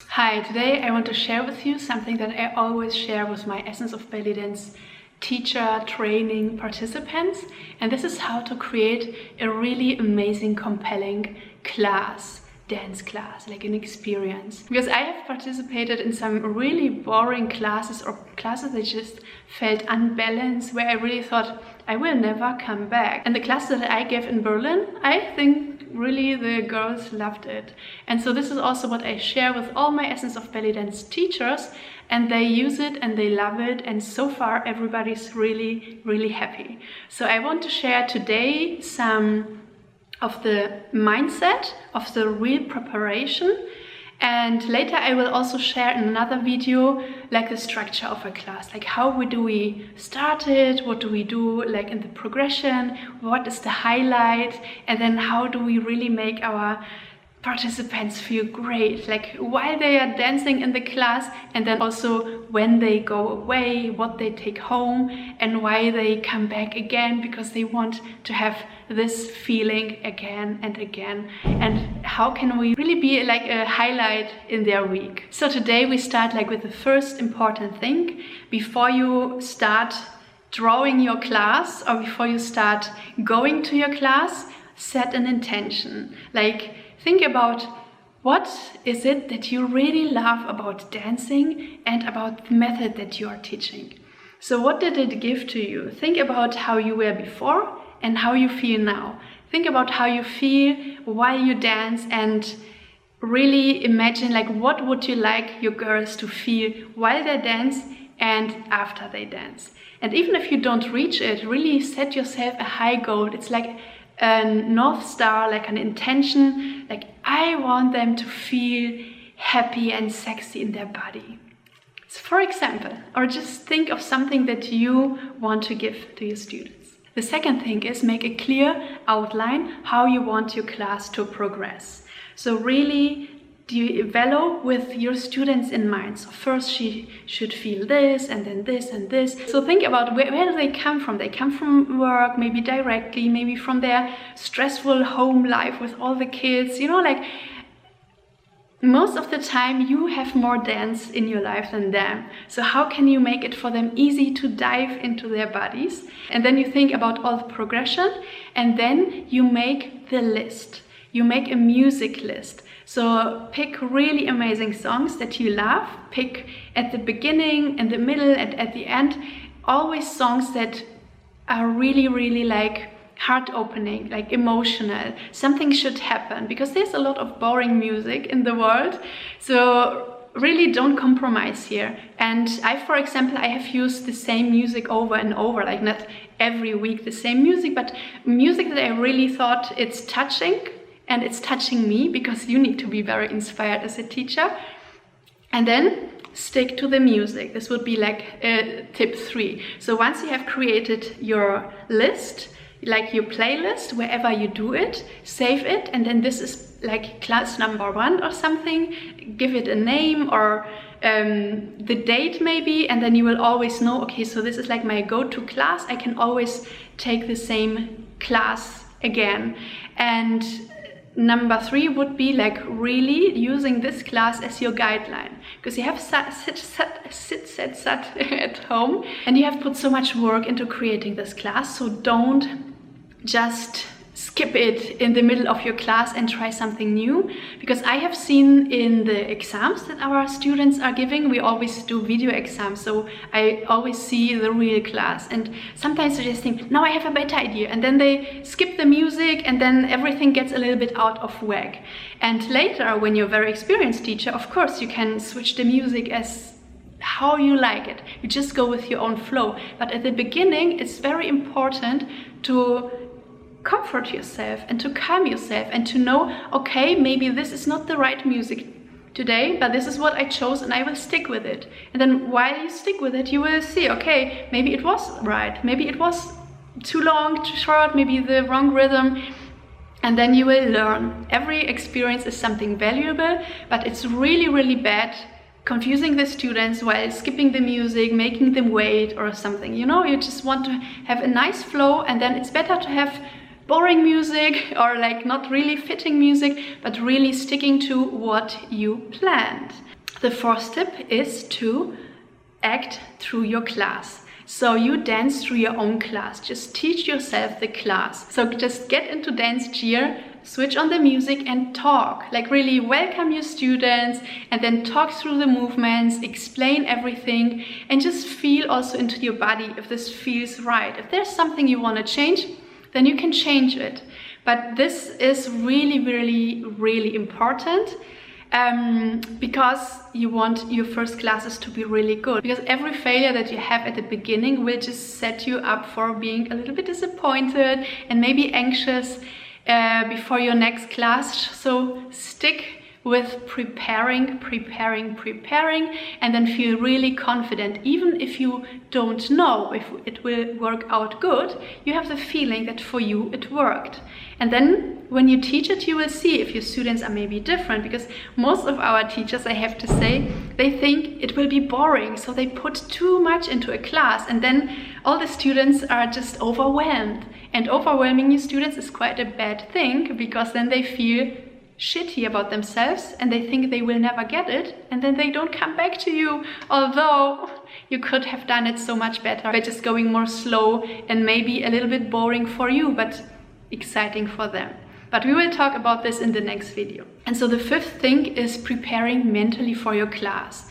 Hi, today I want to share with you something that I always share with my Essence of Belly Dance teacher training participants, and this is how to create a really amazing, compelling dance class, like an experience. Because I have participated in some really boring classes or classes that just felt unbalanced, where I really thought I will never come back. And the class that I gave in Berlin, I think really the girls loved it. And so this is also what I share with all my Essence of Belly Dance teachers, and they use it and they love it, and so far everybody's really happy. So I want to share today some of the mindset of the real preparation, and later I will also share in another video like the structure of a class, like how do we start it, what do we do like in the progression, what is the highlight, and then how do we really make our participants feel great, like while they are dancing in the class, and then also when they go away, what they take home, and why they come back again, because they want to have this feeling again and again, and how can we really be like a highlight in their week. So today we start like with the first important thing. Before you start drawing your class or before you start going to your class, set an intention. Like, think about what is it that you really love about dancing and about the method that you are teaching. So what did it give to you? Think about how you were before and how you feel now. Think about how you feel while you dance, and really imagine like what would you like your girls to feel while they dance and after they dance. And even if you don't reach it, really set yourself a high goal. It's like a North Star, like an intention, like I want them to feel happy and sexy in their body. So for example, or just think of something that you want to give to your students. The second thing is make a clear outline how you want your class to progress. So really develop with your students in mind. So first she should feel this, and then this and this. So think about where do they come from? They come from work, maybe directly, maybe from their stressful home life with all the kids, you know, like most of the time you have more dance in your life than them. So how can you make it for them easy to dive into their bodies? And then you think about all the progression, and then you make the list. You make a music list. So pick really amazing songs that you love. Pick at the beginning, in the middle, and at the end, always songs that are really like heart-opening, like emotional. Something should happen, because there's a lot of boring music in the world. So really don't compromise here. And for example, I have used the same music over and over, like not every week the same music, but music that I really thought it's touching, and it's touching me, because you need to be very inspired as a teacher. And then stick to the music. This would be like tip 3. So once you have created your list, like your playlist, wherever you do it, save it, and then this is like class number 1 or something. Give it a name or the date maybe, and then you will always know, okay, so this is like my go-to class. I can always take the same class again. And number 3 would be like really using this class as your guideline, because you have sit at home and you have put so much work into creating this class. So don't just skip it in the middle of your class and try something new, because I have seen in the exams that our students are giving, we always do video exams, so I always see the real class, and sometimes they just think, now I have a better idea, and then they skip the music, and then everything gets a little bit out of whack. And later, when you're a very experienced teacher, of course you can switch the music as how you like it. You just go with your own flow. But at the beginning, it's very important to comfort yourself and to calm yourself and to know, okay, maybe this is not the right music today, but this is what I chose and I will stick with it. And then while you stick with it, you will see, okay, maybe it was right, maybe it was too long, too short, maybe the wrong rhythm. And then you will learn. Every experience is something valuable, but it's really bad confusing the students while skipping the music, making them wait or something. You know, you just want to have a nice flow, and then it's better to have boring music or like not really fitting music, but really sticking to what you planned. The fourth tip is to act through your class. So you dance through your own class. Just teach yourself the class. So just get into dance gear, switch on the music and talk. Like really welcome your students and then talk through the movements, explain everything, and just feel also into your body if this feels right. If there's something you want to change, then you can change it. But this is really, really, really important. Because you want your first classes to be really good. Because every failure that you have at the beginning will just set you up for being a little bit disappointed and maybe anxious before your next class. So stick with preparing, and then feel really confident. Even if you don't know if it will work out good, you have the feeling that for you it worked. And then when you teach it, you will see if your students are maybe different, because most of our teachers, I have to say, they think it will be boring, so they put too much into a class, and then all the students are just overwhelmed. And overwhelming your students is quite a bad thing, because then they feel shitty about themselves and they think they will never get it, and then they don't come back to you, although you could have done it so much better by just going more slow and maybe a little bit boring for you, but exciting for them. But we will talk about this in the next video. And so the fifth thing is preparing mentally for your class.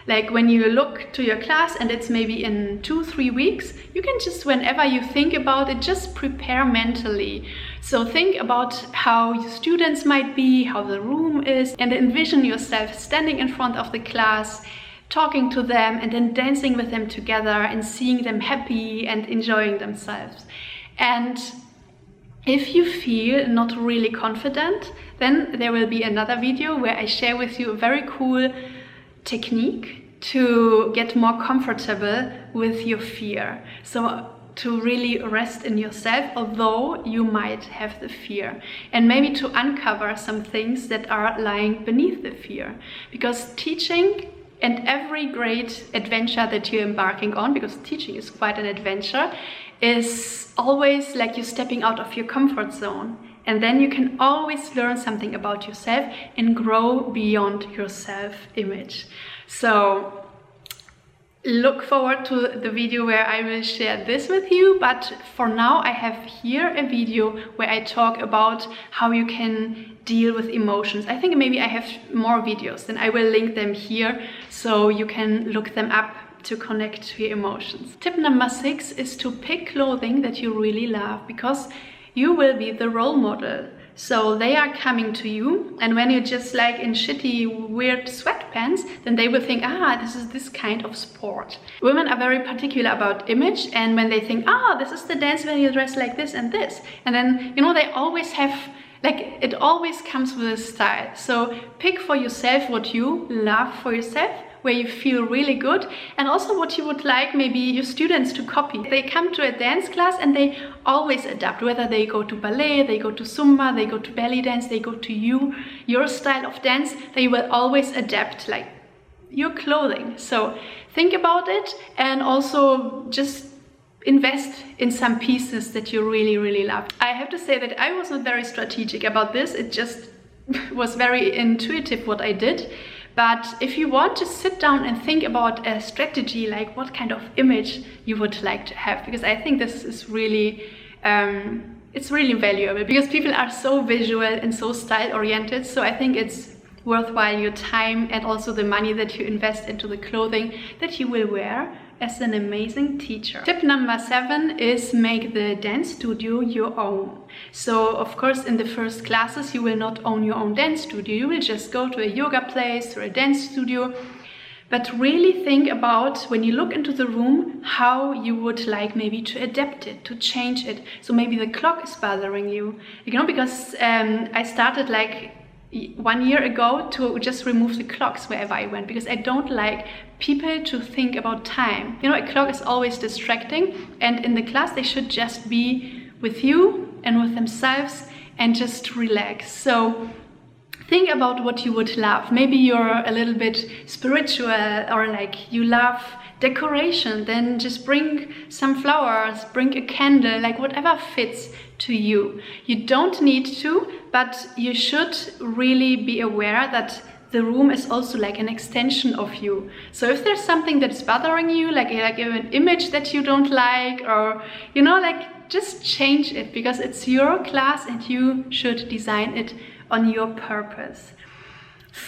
Like when you look to your class and it's maybe in 2-3 weeks, you can just, whenever you think about it, just prepare mentally. So think about how your students might be, how the room is, and envision yourself standing in front of the class, talking to them and then dancing with them together and seeing them happy and enjoying themselves. And if you feel not really confident, then there will be another video where I share with you a very cool technique to get more comfortable with your fear. So to really rest in yourself, although you might have the fear, and maybe to uncover some things that are lying beneath the fear. Because teaching and every great adventure that you're embarking on, because teaching is quite an adventure, is always like you're stepping out of your comfort zone. And then you can always learn something about yourself and grow beyond your self-image. So look forward to the video where I will share this with you. But for now, I have here a video where I talk about how you can deal with emotions. I think maybe I have more videos, and I will link them here so you can look them up to connect to your emotions. Tip number 6 is to pick clothing that you really love, because you will be the role model. So they are coming to you, and when you're just like in shitty, weird sweatpants, then they will think, this is this kind of sport. Women are very particular about image, and when they think, this is the dance when you dress like this and this, and then, you know, they always have, like, it always comes with a style. So pick for yourself what you love for yourself, where you feel really good, and also what you would like maybe your students to copy. They come to a dance class and they always adapt, whether they go to ballet, they go to Zumba, they go to belly dance, they go to your style of dance, they will always adapt like your clothing. So think about it, and also just invest in some pieces that you really, really love. I have to say that I was not very strategic about this. It just was very intuitive what I did. But if you want to sit down and think about a strategy, like what kind of image you would like to have, because I think this is really, it's really valuable, because people are so visual and so style oriented. So I think it's worthwhile your time and also the money that you invest into the clothing that you will wear as an amazing teacher. Tip number 7 is make the dance studio your own. So of course in the first classes you will not own your own dance studio, you will just go to a yoga place or a dance studio. But really think about, when you look into the room, how you would like maybe to adapt it, to change it. So maybe the clock is bothering you, you know, because I started like 1 year ago to just remove the clocks wherever I went, because I don't like people to think about time. You know, a clock is always distracting, and in the class they should just be with you and with themselves and just relax. So think about what you would love. Maybe you're a little bit spiritual, or like you love decoration, then just bring some flowers, bring a candle, like whatever fits to you. You don't need to, but you should really be aware that the room is also like an extension of you. So if there's something that's bothering you, like an image that you don't like, or you know, like just change it, because it's your class and you should design it on your purpose.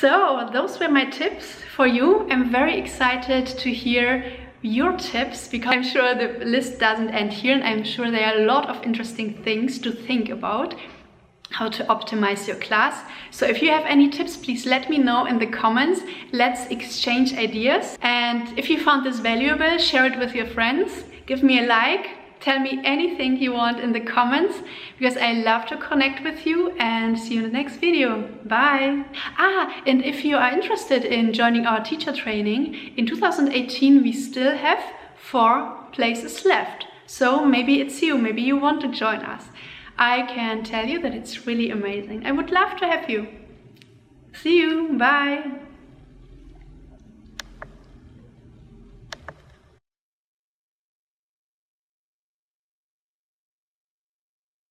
So those were my tips for you. I'm very excited to hear your tips, because I'm sure the list doesn't end here, and I'm sure there are a lot of interesting things to think about how to optimize your class. So if you have any tips, please let me know in the comments. Let's exchange ideas. And if you found this valuable, share it with your friends. Give me a like. Tell me anything you want in the comments, because I love to connect with you, and see you in the next video. Bye! And if you are interested in joining our teacher training, in 2018 we still have 4 places left. So maybe it's you, maybe you want to join us. I can tell you that it's really amazing. I would love to have you. See you, bye!